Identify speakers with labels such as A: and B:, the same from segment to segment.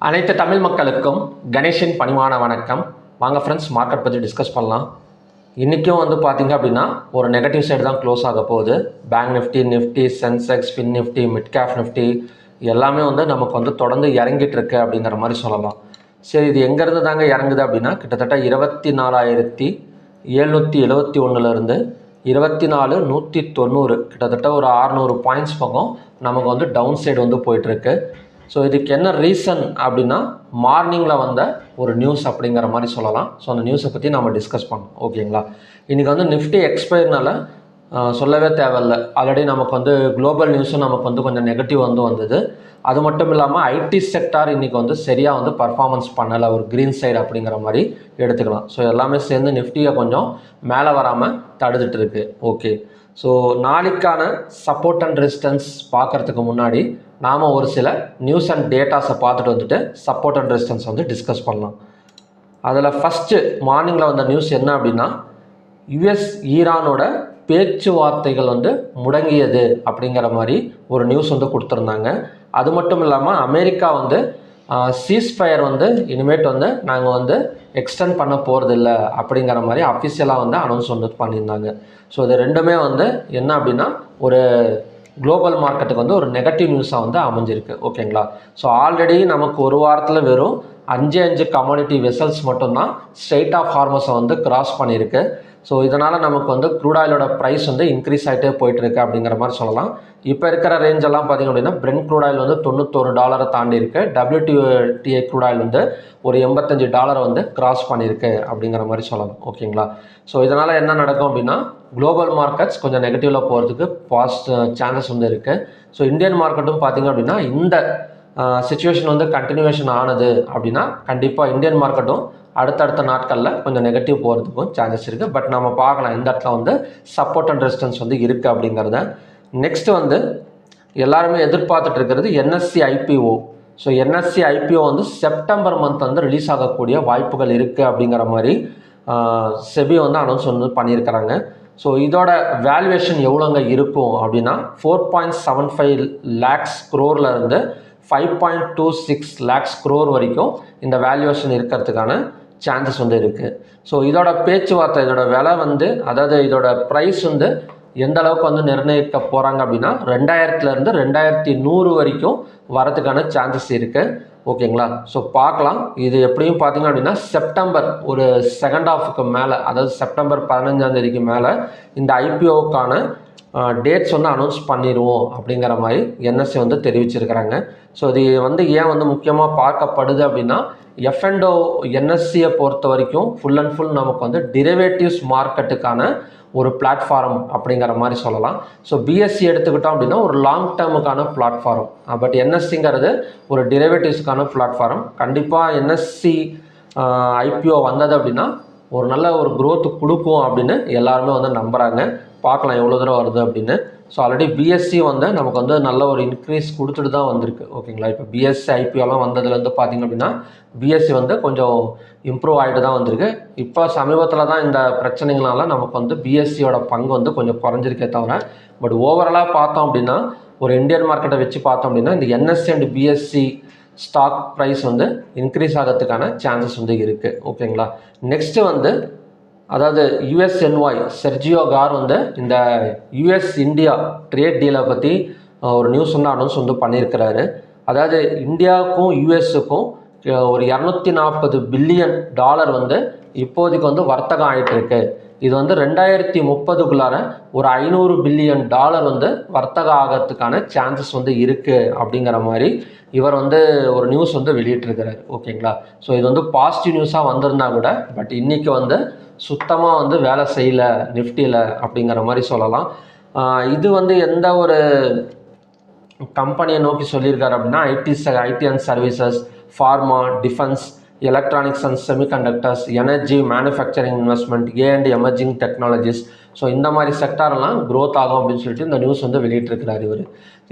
A: அனைத்து தமிழ் மக்களுக்கும் கணேஷின் பணிவான வணக்கம். வாங்க ஃப்ரெண்ட்ஸ், மார்க்கெட் பற்றி டிஸ்கஸ் பண்ணலாம். இன்றைக்கும் பார்த்திங்க அப்படின்னா ஒரு நெகட்டிவ் சைடு தான் க்ளோஸ் ஆக போகுது. Bank Nifty, Sensex, fin Nifty, mid cap Nifty எல்லாமே நமக்கு தொடர்ந்து இறங்கிட்டு இருக்கு அப்படிங்கிற மாதிரி சொல்லலாம். சரி, இது எங்கேருந்து தாங்க இறங்குது அப்படின்னா கிட்டத்தட்ட 24,771 24,190 கிட்டத்தட்ட ஒரு 600 பாயிண்ட்ஸ் பக்கம் நமக்கு டவுன் சைடு போயிட்டுருக்கு. ஸோ இதுக்கு என்ன ரீசன் அப்படின்னா மார்னிங்கில் வந்த ஒரு நியூஸ் அப்படிங்கிற மாதிரி சொல்லலாம். ஸோ அந்த நியூஸை பற்றி நம்ம டிஸ்கஸ் பண்ணோம். ஓகேங்களா, இன்றைக்கி நிஃப்டி எக்ஸ்பைர்னால சொல்லவே தேவையில்லை. ஆல்ரெடி நமக்கு குளோபல் நியூஸும் நமக்கு கொஞ்சம் நெகட்டிவ் வந்தது. அது மட்டும் இல்லாமல் ஐடி செக்டார் இன்றைக்கி சரியாக பர்ஃபார்மன்ஸ் பண்ணலை, ஒரு க்ரீன் சைடு அப்படிங்கிற மாதிரி எடுத்துக்கலாம். ஸோ எல்லாமே சேர்ந்து நிஃப்டியை கொஞ்சம் மேலே வராமல் தடுத்துட்டு இருக்கு. ஓகே, ஸோ நாளைக்கான சப்போர்ட் அண்ட் ரெசிஸ்டன்ஸ் பார்க்குறதுக்கு முன்னாடி நாம் ஒரு சில நியூஸ் அண்ட் டேட்டாஸை பார்த்துட்டு சப்போர்ட் அண்ட் ரெசிஸ்டன்ஸ் டிஸ்கஸ் பண்ணலாம். அதில் ஃபஸ்ட்டு மார்னிங்கில் வந்த நியூஸ் என்ன அப்படின்னா யுஎஸ் ஈரானோட பேச்சுவார்த்தைகள் முடங்கியது அப்படிங்கிற மாதிரி ஒரு நியூஸ் கொடுத்துருந்தாங்க. அது மட்டும் இல்லாமல் அமெரிக்கா சீஸ்ஃபயர் இனிமேட் நாங்கள் எக்ஸ்டெண்ட் பண்ண போகிறதில்ல அப்படிங்கிற மாதிரி அஃபிஷியலாக அனௌன்ஸ் பண்ணியிருந்தாங்க. ஸோ இது ரெண்டுமே என்ன அப்படின்னா ஒரு குளோபல் மார்க்கெட்டுக்கு ஒரு நெகட்டிவ் நியூஸாக அமைஞ்சிருக்கு. ஓகேங்களா, ஸோ ஆல்ரெடி நமக்கு ஒரு வாரத்தில் வெறும் 5 கமாடிட்டி வெசல்ஸ் மட்டும்தான் ஸ்ட்ரெயிட் ஆஃப் ஹார்மஸை கிராஸ் பண்ணியிருக்கு. ஸோ இதனால் நமக்கு க்ரூட் ஆயிலோட ப்ரைஸ் இன்க்ரீஸ் ஆகிட்டே போயிட்டுருக்கு அப்படிங்கிற மாதிரி சொல்லலாம். இப்போ இருக்கிற ரேஞ்செல்லாம் பார்த்திங்க அப்படின்னா பிரெண்ட் க்ரூட் ஆயில் $91 தாண்டி இருக்கு. WTI க்ரூட் ஆயில் ஒரு $85 கிராஸ் பண்ணியிருக்கு அப்படிங்கிற மாதிரி சொல்லலாம். ஓகேங்களா, ஸோ இதனால் என்ன நடக்கும் அப்படின்னா குளோபல் மார்க்கெட்ஸ் கொஞ்சம் நெகட்டிவில் போகிறதுக்கு சான்சஸ் இருக்குது. ஸோ இந்தியன் மார்க்கெட்டும் பார்த்திங்க அப்படின்னா இந்த சிச்சுவேஷன் கண்டினியூவேஷன் ஆனது அப்படின்னா கண்டிப்பாக இந்தியன் மார்க்கெட்டும் அடுத்தடுத்த நாட்களில் கொஞ்சம் நெகட்டிவ் போகிறதுக்கும் சான்சஸ் இருக்குது. பட் நம்ம பார்க்கலாம் இந்த இடத்துல சப்போர்ட் அண்ட் ரெசிஸ்டன்ஸ் இருக்குது அப்படிங்கிறத. நெக்ஸ்ட் எல்லாருமே எதிர்பார்த்துட்டு இருக்கிறது NSE IPO. So NSE IPO September month release ஆகக்கூடிய வாய்ப்புகள் இருக்குது அப்படிங்கிற மாதிரி செபி அனௌன்ஸ் பண்ணியிருக்கிறாங்க. ஸோ இதோட வேல்யூவேஷன் எவ்வளோங்க இருக்கும் அப்படின்னா 4.75 lakhs crore-லேருந்து 5.26 lakhs crore வரைக்கும் இந்த வேல்யூவேஷன் இருக்கிறதுக்கான சான்சஸ் இருக்குது. ஸோ இதோட பேச்சுவார்த்தை, இதோட விலை அதாவது இதோட ப்ரைஸ் எந்த அளவுக்கு நிர்ணயிக்க போகிறாங்க அப்படின்னா 2000-லேருந்து 2100 வரைக்கும் வரதுக்கான சான்சஸ் இருக்குது. ஓகேங்களா, ஸோ பார்க்கலாம். இது எப்படியும் பார்த்திங்க அப்படின்னா செப்டம்பர் ஒரு செகண்ட் ஹாஃபுக்கு மேலே, அதாவது செப்டம்பர் 15ஆம் தேதிக்கு மேலே இந்த IPO-க்கான டேட்ஸ் அனௌன்ஸ் பண்ணிடுவோம் அப்படிங்கிற மாதிரி NSE தெரிவிச்சிருக்கிறாங்க. ஸோ இது ஏன் முக்கியமாக பார்க்கப்படுது அப்படின்னா F&O NSE-யை பொறுத்த வரைக்கும் ஃபுல் அண்ட் ஃபுல் நமக்கு டிரைவேட்டிவ்ஸ் மார்க்கெட்டுக்கான ஒரு பிளாட்ஃபார்ம் அப்படிங்கிற மாதிரி சொல்லலாம். ஸோ BSE எடுத்துக்கிட்டோம் அப்படின்னா ஒரு லாங் டேர்முக்கான பிளாட்ஃபார்ம். பட் NSE-ங்கிறது ஒரு டிரைவேட்டிவ்ஸ்க்கான பிளாட்ஃபார்ம். கண்டிப்பாக NSE IPO வந்தது அப்படின்னா ஒரு நல்ல ஒரு growth கொடுக்கும் அப்படின்னு எல்லாருமே நம்புகிறாங்க. பார்க்கலாம் எவ்வளோ தூரம் வருது அப்படின்னு. ஸோ ஆல்ரெடி BSE நமக்கு நல்ல ஒரு இன்க்ரீஸ் கொடுத்துட்டு தான் வந்திருக்கு. ஓகேங்களா, இப்போ BSE IPOலாம் வந்ததுலேருந்து பார்த்திங்க அப்படின்னா BSE கொஞ்சம் இம்ப்ரூவ் ஆகிட்டு தான் வந்திருக்கு. இப்போ சமீபத்தில் தான் இந்த பிரச்சனைகளால் நமக்கு BSE-யோட பங்கு கொஞ்சம் குறைஞ்சிருக்கே தவிர, பட் ஓவராலாக பார்த்தோம் அப்படின்னா ஒரு இந்தியன் மார்க்கெட்டை வச்சு பார்த்தோம் அப்படின்னா இந்த NSE and BSE stock price increase ஆகிறதுக்கான சான்சஸ் இருக்குது. ஓகேங்களா, நெக்ஸ்ட்டு அதாவது USNY செர்ஜியோ கார் இந்த US இந்தியா ட்ரேட் டீலை பற்றி ஒரு நியூஸ் அனௌன்ஸ் பண்ணியிருக்கிறாரு. அதாவது இந்தியாவுக்கும் US-க்கும் ஒரு $240 பில்லியன் இப்போதைக்கு வர்த்தகம் ஆகிட்டுருக்கு. இது 2030க்குள்ளார ஒரு $500 பில்லியன் வர்த்தகம் ஆகிறதுக்கான சான்சஸ் இருக்குது அப்படிங்கிற மாதிரி இவர் ஒரு நியூஸ் வெளியிட்டிருக்கிறார். ஓகேங்களா, ஸோ இது பாசிட்டிவ் நியூஸாக வந்திருந்தா கூட பட் இன்றைக்கி சுத்தமாக வேலை செய்யலை நிஃப்டியில் அப்படிங்கிற மாதிரி சொல்லலாம். இது எந்த ஒரு கம்பெனியை நோக்கி சொல்லியிருக்காரு அப்படின்னா IT and services, pharma, defence, electronics and semiconductors, energy, manufacturing investment, and emerging technologies. So இந்த மாதிரி செக்டாரெல்லாம் க்ரோத் ஆகும் அப்படின்னு சொல்லிட்டு இந்த நியூஸ் வெளியிட்டிருக்கிறார் இவர்.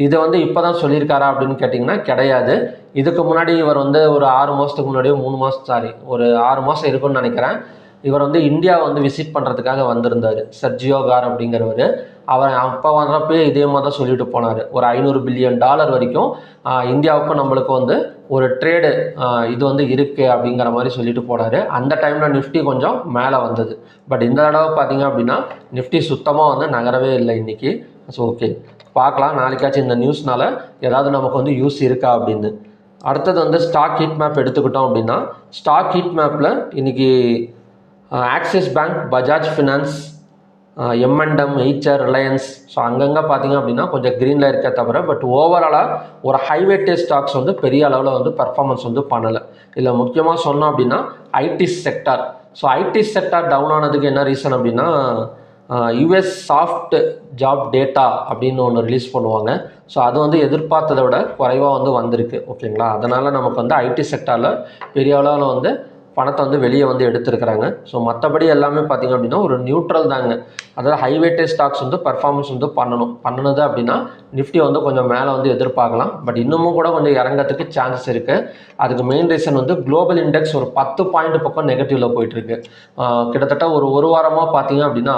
A: இதை இப்போ தான் சொல்லியிருக்காரா அப்படின்னு கேட்டிங்கன்னா கிடையாது. இதுக்கு முன்னாடி இவர் ஒரு 6 மாதத்துக்கு முன்னாடியோ 3 மாதம் ஒரு 6 மாதம் இருக்குன்னு நினைக்கிறேன். இவர் வந்து இந்தியா வந்து விசிட் பண்ணுறதுக்காக வந்திருந்தார். சர்ஜியோ கார் அப்படிங்கிறவர். அவர் அப்போ வர்றப்பே இதே மாதிரி தான் சொல்லிட்டு போனார். ஒரு $500 பில்லியன் வரைக்கும் இந்தியாவுக்கும் நம்மளுக்கு வந்து ஒரு ட்ரேடு இது வந்து இருக்குது அப்படிங்கிற மாதிரி சொல்லிட்டு போனார். அந்த டைமில் நிஃப்டி கொஞ்சம் மேலே வந்தது. பட் இந்த தடவை பார்த்தீங்க அப்படின்னா நிஃப்டி சுத்தமாக வந்து நகரவே இல்லை இன்றைக்கி. ஸோ ஓகே, பார்க்கலாம் நாளைக்காச்சும் இந்த நியூஸ்னால் ஏதாவது நமக்கு வந்து யூஸ் இருக்கா அப்படின்னு. அடுத்தது வந்து ஸ்டாக் ஹீட் மேப் எடுத்துக்கிட்டோம் அப்படின்னா, ஸ்டாக் ஹீட் மேப்பில் இன்றைக்கி axis bank, Bajaj finance, momentum, Eicher, Reliance, so அங்கங்கே பார்த்தீங்க அப்படின்னா கொஞ்சம் க்ரீனில் இருக்க தவிர, பட் ஓவராலாக ஒரு ஹைவேட்டேஜ் ஸ்டாக்ஸ் வந்து பெரிய அளவில் வந்து பர்ஃபார்மன்ஸ் வந்து பண்ணலை. இதில் முக்கியமாக சொன்னோம் அப்படின்னா IT sector. So IT sector down ஆனதுக்கு என்ன ரீசன் அப்படின்னா, யூஎஸ் சாஃப்ட் ஜாப் டேட்டா அப்படின்னு ஒன்று ரிலீஸ் பண்ணுவாங்க. ஸோ அது வந்து எதிர்பார்த்ததை விட குறைவாக வந்து வந்திருக்கு. ஓகேங்களா, அதனால் நமக்கு வந்து ஐடி செக்டாரில் பெரிய அளவில் வந்து பணத்தை வந்து வெளியே வந்து எடுத்துருக்கிறாங்க. ஸோ மற்றபடி எல்லாமே பார்த்திங்க அப்படின்னா ஒரு நியூட்ரல் தாங்க. அதாவது ஹைவேட்டேஜ் ஸ்டாக்ஸ் வந்து பர்ஃபார்மன்ஸ் வந்து பண்ணுனது அப்படின்னா நிஃப்டி வந்து கொஞ்சம் மேலே வந்து எதிர்பார்க்கலாம். பட் இன்னமும் கூட கொஞ்சம் இறங்கிறதுக்கு சான்சஸ் இருக்குது. அதுக்கு மெயின் ரீசன் வந்து குளோபல் இண்டெக்ஸ் ஒரு 10 பாயிண்ட் பக்கம் நெகட்டிவில் போயிட்டுருக்கு. கிட்டத்தட்ட ஒரு வாரமாக பார்த்திங்க அப்படின்னா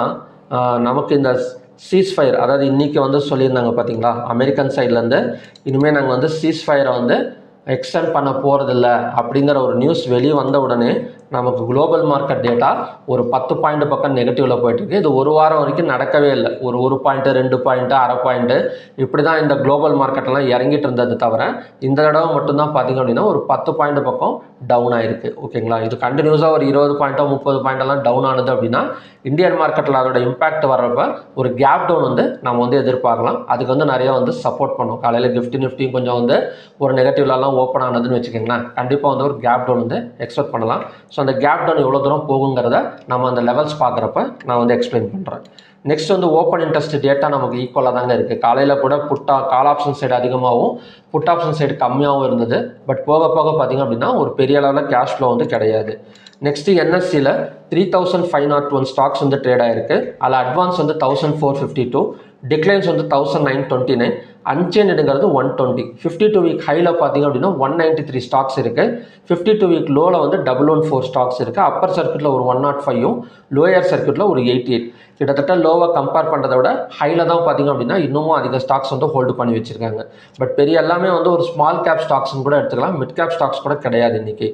A: நமக்கு இந்த சீஸ்ஃபயர், அதாவது இன்றைக்கி வந்து சொல்லியிருந்தாங்க பார்த்தீங்களா, அமெரிக்கன் சைட்லேருந்து இனிமேல் நாங்கள் வந்து சீஸ்ஃபயரை வந்து எக்ஸ்டெண்ட் பண்ண போகிறதில்ல அப்படிங்கிற ஒரு நியூஸ் வெளியே வந்த உடனே நமக்கு குளோபல் மார்க்கெட் டேட்டா ஒரு 10 பாயிண்ட் பக்கம் நெகட்டிவில் போயிட்டுருக்கு. இது ஒரு வாரம் வரைக்கும் நடக்கவே இல்லை. ஒரு பாயிண்ட்டு, 2 பாயிண்ட்டு, அரை பாயிண்ட்டு, இப்படி தான் இந்த குளோபல் மார்க்கெட்லாம் இறங்கிட்டு இருந்தது தவிர இந்த தடவை மட்டும்தான் பார்த்திங்க அப்படின்னா ஒரு 10 பாயிண்ட் பக்கம் டவுன் ஆகிருக்கு. ஓகேங்களா, இது கண்டினியூஸாக ஒரு 20 பாயிண்ட்டோ 30 பாயிண்டெல்லாம் டவுன் ஆனது அப்படின்னா இந்தியன் மார்க்கெட்டில் அதோட இம்பாக்ட் வர்றப்ப ஒரு கேப் டவுன் வந்து நம்ம வந்து எதிர்பார்க்கலாம். அதுக்கு வந்து நிறையா வந்து சப்போர்ட் பண்ணும். காலையில் நிஃப்டி கொஞ்சம் வந்து ஒரு நெகட்டிவ்லலாம் ஓப்பன் ஆனதுன்னு வச்சுக்கோங்களேன், கண்டிப்பாக வந்து ஒரு கேப் டவுன் வந்து எக்ஸ்பெக்ட் பண்ணலாம். ஸோ அந்த கேப் டவுன் எவ்வளோ தூரம் போகுங்கிறத நம்ம அந்த லெவல்ஸ் பார்க்குறப்ப நான் வந்து எக்ஸ்பிளைன் பண்ணுறேன். நெக்ஸ்ட் வந்து ஓப்பன் இன்ட்ரெஸ்ட் டேட்டா நமக்கு ஈக்குவலாக தாங்க இருக்குது. காலையில் கூட கால் ஆப்ஷன் சைடு அதிகமாகவும் புட் ஆப்ஷன் சைடு கம்மியாகவும் இருந்தது. பட் போக போக பார்த்திங்க அப்படின்னா ஒரு பெரிய அளவில் கேஷ் ஃப்ளோ வந்து கிடையாது. நெக்ஸ்ட்டு என்எஸ்சியில் 3501 ஸ்டாக்ஸ் வந்து ட்ரேட் ஆகிருக்கு. அதில் அட்வான்ஸ் வந்து 1452, டிக்ளைன்ஸ் வந்து 1929, அன்சேஞ்சுங்கிறது 120. 52 வீக் ஹையில் பார்த்திங்க அப்படின்னா 193 ஸ்டாக்ஸ் இருக்குது. 52 வீக் லோவில் வந்து 114 ஸ்டாக்ஸ் இருக்குது. அப்பர் சர்க்கியூட்டில் ஒரு 105யும் லோயர் சர்க்கியூட்டில் ஒரு 88. கிட்டத்தட்ட லோவை கம்பேர் பண்ணுறதை விட ஹையில் தான் பார்த்திங்க அப்படின்னா இன்னமும் அதிக ஸ்டாக்ஸ் வந்து ஹோல்டு பண்ணி வச்சுருக்காங்க. பட் பெரிய எல்லாமே வந்து ஒரு ஸ்மால் கேப் ஸ்டாக்ஸ்னு கூட எடுத்துக்கலாம், மிட் கேப் ஸ்டாக்ஸ் கூட கிடையாது இன்றைக்கி.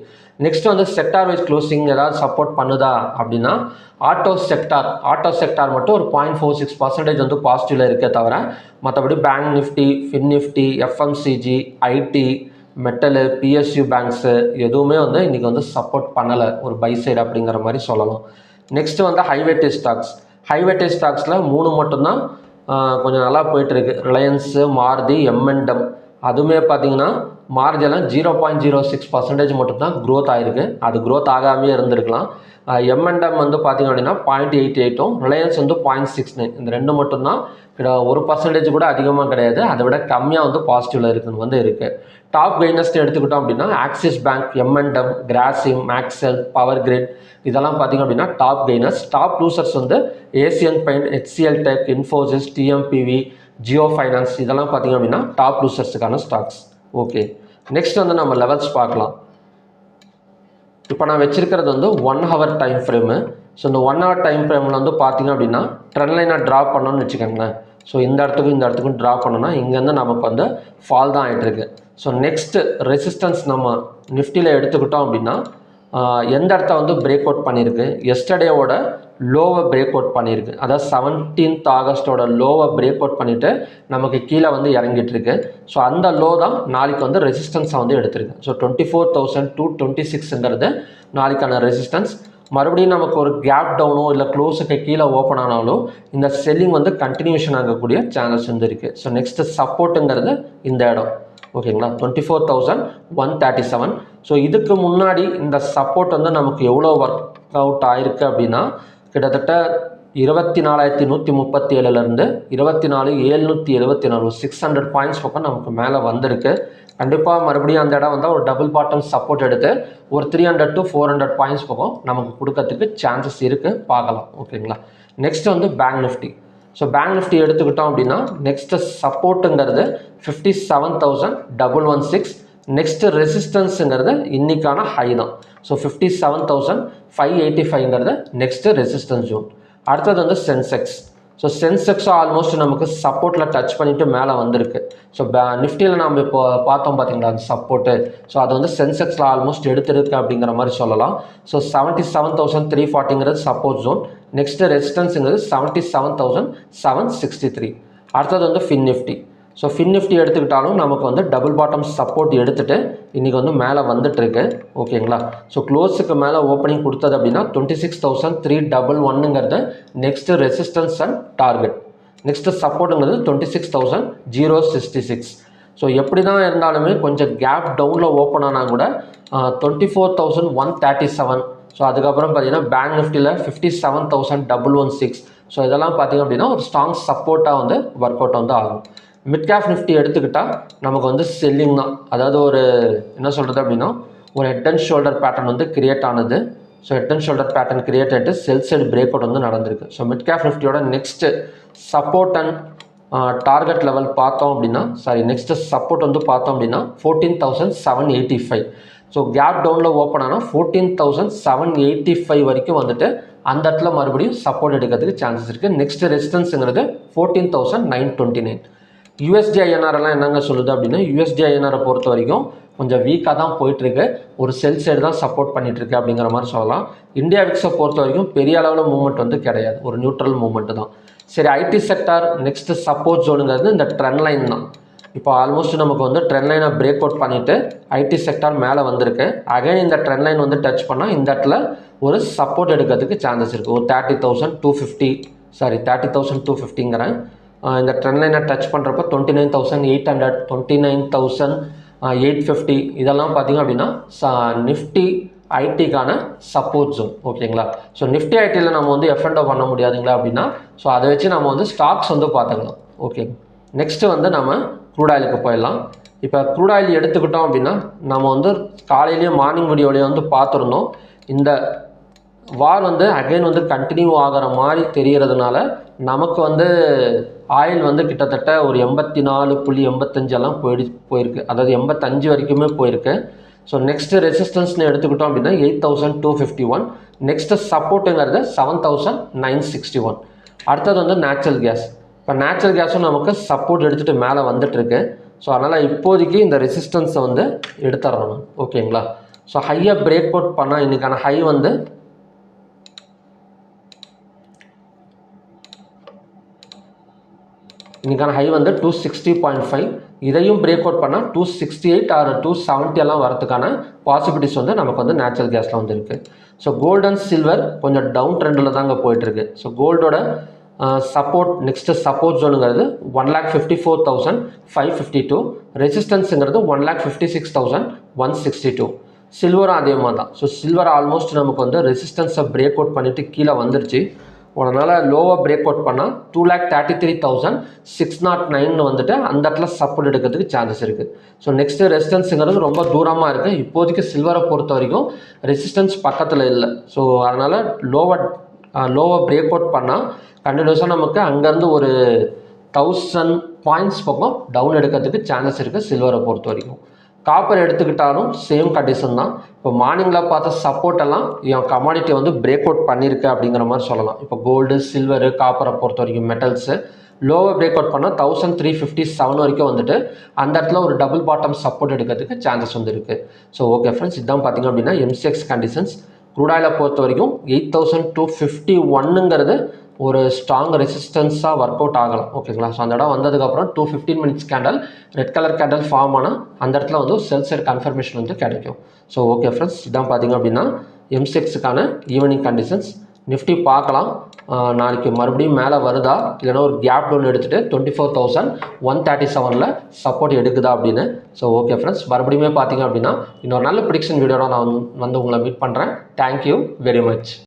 A: நெக்ஸ்ட் வந்து செக்டார் வைஸ் க்ளோசிங் ஏதாவது சப்போர்ட் பண்ணுதா அப்படின்னா ஆட்டோ செக்டார் மட்டும் ஒரு 0.46% வந்து பாசிட்டிவில் இருக்கே தவிர மற்றபடி bank Nifty, fin Nifty, FMCG, IT, metal, PSU banks எதுவுமே வந்து இன்றைக்கி வந்து சப்போர்ட் பண்ணலை ஒரு பை சைடு அப்படிங்கிற மாதிரி சொல்லலாம். நெக்ஸ்ட்டு வந்து ஹைவேட்டேஜ் ஸ்டாக்ஸில் 3 மட்டும்தான் கொஞ்சம் நல்லா போயிட்டுருக்கு. ரிலையன்ஸு, மாருதி, எம்என்டம். அதுவுமே பார்த்திங்கன்னா மார்ஜெல்லாம் 0.06% மட்டும்தான் க்ரோத் ஆகிருக்கு. அது க்ரோத் ஆகாமே இருந்திருக்கலாம். எம்என்டம் வந்து பார்த்திங்க அப்படின்னா 0.88ம், ரிலையன்ஸ் வந்து 0.69. இந்த 2 மட்டும்தான் 1% கூட அதிகமாக கிடையாது. அதை விட கம்மியாக வந்து பாசிட்டிவில் இருக்குன்னு வந்து இருக்குது. டாப் கெய்னர்ஸ்ட்டு எடுத்துக்கிட்டோம் அப்படின்னா ஆக்சிஸ் பேங்க், எம்என்டம், கிராசிம், மேக்ஸெல், பவர் கிரிட் இதெல்லாம் பார்த்திங்க அப்படின்னா டாப் கெய்னர்ஸ். டாப் லூசர்ஸ் வந்து Asian paint, HCL tech, Infosys, TMPV, Jio finance இதெல்லாம் பார்த்திங்க அப்படின்னா டாப் லூசர்ஸுக்கான ஸ்டாக்ஸ். ஓகே, நெக்ஸ்ட் வந்து நம்ம லெவல்ஸ் பார்க்கலாம். இப்போ நான் வச்சுருக்கிறது வந்து 1 ஹவர் டைம் ஃப்ரேமு. ஸோ இந்த 1 ஹவர் டைம் ஃப்ரேமில் வந்து பார்த்திங்க அப்படின்னா ட்ரெண்ட் லைனை ட்ரா பண்ணணும்னு வச்சுக்கோங்களேன். ஸோ இந்த இடத்துக்கும் ட்ரா பண்ணோன்னா இங்கேருந்து நமக்கு வந்து ஃபால் தான் ஆகிட்டுருக்கு. ஸோ நெக்ஸ்ட்டு ரெசிஸ்டன்ஸ் நம்ம நிஃப்டியில் எடுத்துக்கிட்டோம் அப்படின்னா எந்த இடத்த வந்து பிரேக் அவுட் பண்ணியிருக்கு, எஸ்டர்டேவோட லோவை பிரேக் அவுட் பண்ணியிருக்கு. அதாவது 17th ஆகஸ்ட்டோட லோவை பிரேக் அவுட் பண்ணிவிட்டு நமக்கு கீழே வந்து இறங்கிட்டு இருக்கு. ஸோ அந்த லோ தான் நாளைக்கு வந்து ரெசிஸ்டன்ஸை வந்து எடுத்திருக்கு. ஸோ 24,226ங்கிறது நாளைக்கான ரெசிஸ்டன்ஸ். மறுபடியும் நமக்கு ஒரு கேப் டவுனோ இல்லை க்ளோஸுக்கு கீழே ஓப்பன் ஆனாலும் இந்த செல்லிங் வந்து கண்டினியூஷன் ஆகக்கூடிய சேனல்ஸ் வந்து இருக்குது. ஸோ நெக்ஸ்ட்டு சப்போர்ட்டுங்கிறது இந்த இடம். ஓகேங்களா, 24,137. ஸோ இதுக்கு முன்னாடி இந்த சப்போர்ட் வந்து நமக்கு எவ்வளோ ஒர்க் அவுட் ஆகிருக்கு அப்படின்னா கிட்டத்தட்ட 24,137லேருந்து 24,774 600 பாயிண்ட்ஸ் பக்கம் நமக்கு மேலே வந்திருக்கு. கண்டிப்பாக மறுபடியும் அந்த இடம் வந்து ஒரு டபுள் பாட்டம் சப்போர்ட் எடுத்து ஒரு 300 to 400 பாயிண்ட்ஸ் பக்கம் நமக்கு கொடுக்கறதுக்கு சான்சஸ் இருக்குது, பார்க்கலாம். ஓகேங்களா, நெக்ஸ்ட் வந்து bank Nifty. So bank Nifty எடுத்துக்கிட்டோம் அப்படின்னா நெக்ஸ்ட்டு சப்போர்ட்டுங்கிறது 57,116, நெக்ஸ்ட் ரெசிஸ்டன்ஸுங்கிறது இன்னைக்கான ஹை தான். ஸோ 57,585ங்கிறது நெக்ஸ்ட் ரெசிஸ்டன்ஸ் ஜோன். அடுத்தது வந்து சென்செக்ஸ். ஸோ சென்செக்ஸும் ஆல்மோஸ்ட் நமக்கு சப்போர்ட்டில் டச் பண்ணிவிட்டு மேலே வந்திருக்கு. ஸோ நிஃப்டியில் நம்ம இப்போ பார்த்தோம் பார்த்தீங்களா அந்த சப்போர்ட்டு. ஸோ அது வந்து சென்செக்ஸில் ஆல்மோஸ்ட் எடுத்துருக்கு அப்படிங்கிற மாதிரி சொல்லலாம். ஸோ 77,340ங்கிறது சப்போர்ட் ஜோன். நெக்ஸ்ட்டு ரெசிஸ்டன்ஸுங்கிறது 77,763. அடுத்தது வந்து fin Nifty. So fin Nifty எடுத்துக்கிட்டாலும் நமக்கு வந்து டபுள் பாட்டம் சப்போர்ட் எடுத்துகிட்டு இன்றைக்கி வந்து மேலே வந்துட்டுருக்கு. ஓகேங்களா. ஸோ க்ளோஸுக்கு மேலே ஓப்பனிங் கொடுத்தது அப்படின்னா 26,311ங்கிறது next resistance and target. Next சப்போர்ட்டுங்கிறது 26,066. ஸோ எப்படி தான் இருந்தாலுமே கொஞ்சம் கேப் டவுனில் ஓப்பன் ஆனால் கூட 24,137. ஸோ அதுக்கப்புறம் பார்த்தீங்கன்னா பேங்க் நிஃப்டியில் 57,116. ஸோ இதெல்லாம் பார்த்திங்க அப்படின்னா ஒரு ஸ்ட்ராங் சப்போர்ட்டாக வந்து ஒர்க் அவுட் வந்து ஆகும். மிட் கேப் நிஃப்டி எடுத்துக்கிட்டால் நமக்கு வந்து செல்லிங் தான். அதாவது ஒரு என்ன சொல்கிறது அப்படின்னா ஒரு ஹெட் அண்ட் ஷோல்டர் பேட்டர்ன் வந்து கிரியேட் ஆனது. So head and shoulder pattern create ஆகிட்டு செல் சைடு பிரேக் அவுட் வந்து நடந்திருக்கு. ஸோ மிட் கேப் நிஃப்டியோட next support and target level பார்த்தோம் அப்படின்னா நெக்ஸ்ட்டு சப்போர்ட் வந்து பார்த்தோம் அப்படின்னா 14,785. ஸோ கேப் டவுனில் ஓப்பன் ஆனால் 14,785 வரைக்கும் வந்துட்டு அந்த இடத்துல மறுபடியும் சப்போர்ட் எடுக்கிறதுக்கு சான்சஸ் இருக்குது. நெக்ஸ்ட் ரெசிஸ்டன்ஸுங்கிறது 14,929. யூஎஸ்டி ஐஎன்ஆர் எல்லாம் என்னங்க சொல்லுது அப்படின்னா யூஎஸ்டி ஐஎன்ஆரை பொறுத்த வரைக்கும் கொஞ்சம் வீக்காக தான் போயிட்டுருக்கு. ஒரு செல் சைடு தான் சப்போர்ட் பண்ணிகிட்ருக்கு அப்படிங்கிற மாதிரி சொல்லலாம். இந்தியா விக்ஸை பொறுத்த வரைக்கும் பெரிய அளவில் மூவ்மெண்ட் வந்து கிடையாது, ஒரு நியூட்ரல் மூவ்மெண்ட் தான். சரி, ஐடி செக்டார் நெக்ஸ்ட்டு சப்போர்ட் ஜோனுங்கிறது இந்த ட்ரெண்ட் லைன் தான். இப்போ ஆல்மோஸ்ட் நமக்கு வந்து ட்ரெண்ட் லைனை பிரேக் அவுட் பண்ணிவிட்டு ஐடி செக்டார் மேலே வந்திருக்கு. அகைன் இந்த ட்ரெண்ட் லைன் வந்து டச் பண்ணால் இந்த இடத்துல ஒரு சப்போர்ட் எடுக்கிறதுக்கு சான்சஸ் இருக்குது. ஒரு 30,250 இந்த ட்ரெண்ட் லைனை டச் பண்ணுறப்ப 29,800 29,850 இதெல்லாம் பார்த்திங்க அப்படின்னா நிஃப்டி ஐடிக்கான சப்போர்ட் ஜோன். ஓகேங்களா. ஸோ நிஃப்டி ஐடியில் நம்ம வந்து எஃப்என்டோ பண்ண முடியாதுங்களா அப்படின்னா ஸோ அதை வச்சு நம்ம வந்து ஸ்டாக்ஸ் வந்து பார்த்துக்கலாம். ஓகே, நெக்ஸ்ட்டு வந்து நம்ம க்ரூட் ஆயிலுக்கு போயிடலாம். இப்போ க்ரூட் ஆயில் எடுத்துக்கிட்டோம் அப்படின்னா நம்ம வந்து காலையிலேயே மார்னிங் வீடியோலேயே வந்து பார்த்துருந்தோம். இந்த வார் வந்து அகைன் வந்து கண்டினியூ ஆகிற மாதிரி தெரிகிறதுனால நமக்கு வந்து ஆயில் வந்து கிட்டத்தட்ட ஒரு 84.85 எல்லாம் போயிருக்கு. அதாவது 85 வரைக்குமே போயிருக்கு. ஸோ நெக்ஸ்ட்டு ரெசிஸ்டன்ஸ்னு எடுத்துக்கிட்டோம் அப்படின்னா 8,251. நெக்ஸ்ட்டு சப்போர்ட்டுங்கிறது 7,961. அடுத்தது வந்து நேச்சுரல் கேஸ். இப்போ நேச்சுரல் கேஸும் நமக்கு சப்போர்ட் எடுத்துகிட்டு மேலே வந்துட்டுருக்கு. ஸோ அதனால் இப்போதைக்கு இந்த ரெசிஸ்டன்ஸை வந்து எடுத்துடுறோம். ஓகேங்களா. ஸோ ஹையை பிரேக் அவுட் பண்ணால் இன்றைக்கான ஹை வந்து இன்றைக்கான ஹை வந்து 260.5. இதையும் பிரேக் அவுட் பண்ணால் 268 ஆர் 270 எல்லாம் வரதுக்கான பாசிபிலிட்டிஸ் வந்து நமக்கு வந்து நேச்சுரல் கேஸில் வந்து இருக்குது. ஸோ கோல்டு அண்ட் சில்வர் கொஞ்சம் டவுன் ட்ரெண்டில் தாங்க போயிட்டுருக்கு. ஸோ கோல்டோட சப்போர்ட் நெக்ஸ்ட்டு சப்போர்ட் ஜோனுங்கிறது 1,54,552. ரெசிஸ்டன்ஸுங்கிறது 1,56,162. சில்வரும் அதே மாதிரி தான். ஸோ சில்வர் ஆல்மோஸ்ட் நமக்கு வந்து ரெசிஸ்டன்ஸை பிரேக் அவுட் பண்ணிவிட்டு கீழே வந்துருச்சு. உடனால லோவாக பிரேக் அவுட் பண்ணால் 2,33,609 வந்துட்டு அந்த இடத்துல சப்போர்ட் எடுக்கிறதுக்கு சான்சஸ் இருக்குது. ஸோ நெக்ஸ்ட்டு ரெசிஸ்டன்ஸுங்கிறது ரொம்ப தூரமாக இருக்குது. இப்போதைக்கு சில்வரை பொறுத்த வரைக்கும் ரெசிஸ்டன்ஸ் பக்கத்தில் இல்லை. ஸோ அதனால் லோவாக பிரேக் அவுட் பண்ணால் கண்டினியூஸாக நமக்கு அங்கேருந்து ஒரு 1000 பாயிண்ட்ஸ் பக்கம் டவுன் எடுக்கிறதுக்கு சான்சஸ் இருக்குது சில்வரை பொறுத்த வரைக்கும். காப்பர் எடுத்துக்கிட்டாலும் சேம் கண்டிஷன் தான். இப்போ மார்னிங்கில் பார்த்த சப்போர்ட் எல்லாம் என் கமாடிட்டி வந்து பிரேக் அவுட் பண்ணியிருக்கு அப்படிங்கிற மாதிரி சொல்லலாம். இப்போ கோல்டு சில்வரு காப்பரை பொறுத்த வரைக்கும் மெட்டல்ஸு லோவை பிரேக் அவுட் பண்ணால் 1357 வரைக்கும் வந்துட்டு அந்த இடத்துல ஒரு டபுள் பாட்டம் சப்போர்ட் எடுக்கிறதுக்கு சான்சஸ் வந்து இருக்குது. ஸோ ஓகே ஃப்ரெண்ட்ஸ், இதுதான் பார்த்திங்க அப்படின்னா எம்சிஎக்ஸ் கண்டிஷன்ஸ். க்ரூட் ஆயிலை பொறுத்த வரைக்கும் 8,251ங்கிறது ஒரு ஸ்ட்ராங் ரெசிஸ்டன்ஸாக ஒர்க் அவுட் ஆகலாம். ஓகேங்களா. ஸோ அந்த இடம் வந்ததுக்கப்புறம் 215 minutes candle red colour candle form ஆனால் அந்த இடத்துல வந்து செல் சைடு கன்ஃபர்மேஷன் வந்து கிடைக்கும். ஸோ ஓகே ஃப்ரெண்ட்ஸ், இதான் பார்த்திங்க அப்படின்னா எம்சிஎக்ஸுக்கான ஈவினிங் கண்டிஷன்ஸ். நிஃப்டி பார்க்கலாம் நாளைக்கு மறுபடியும் மேலே வருதா இல்லைனா ஒரு கேப் டவுன் எடுத்துகிட்டு 24,137 சப்போர்ட் எடுக்குதா அப்படின்னு. ஸோ ஓகே ஃப்ரெண்ட்ஸ், மறுபடியுமே பார்த்திங்க அப்படின்னா இன்னொரு நல்ல ப்ரிடிக்ஷன் வீடியோட நான் வந்து உங்களை மீட் பண்ணுறேன். Thank you very much.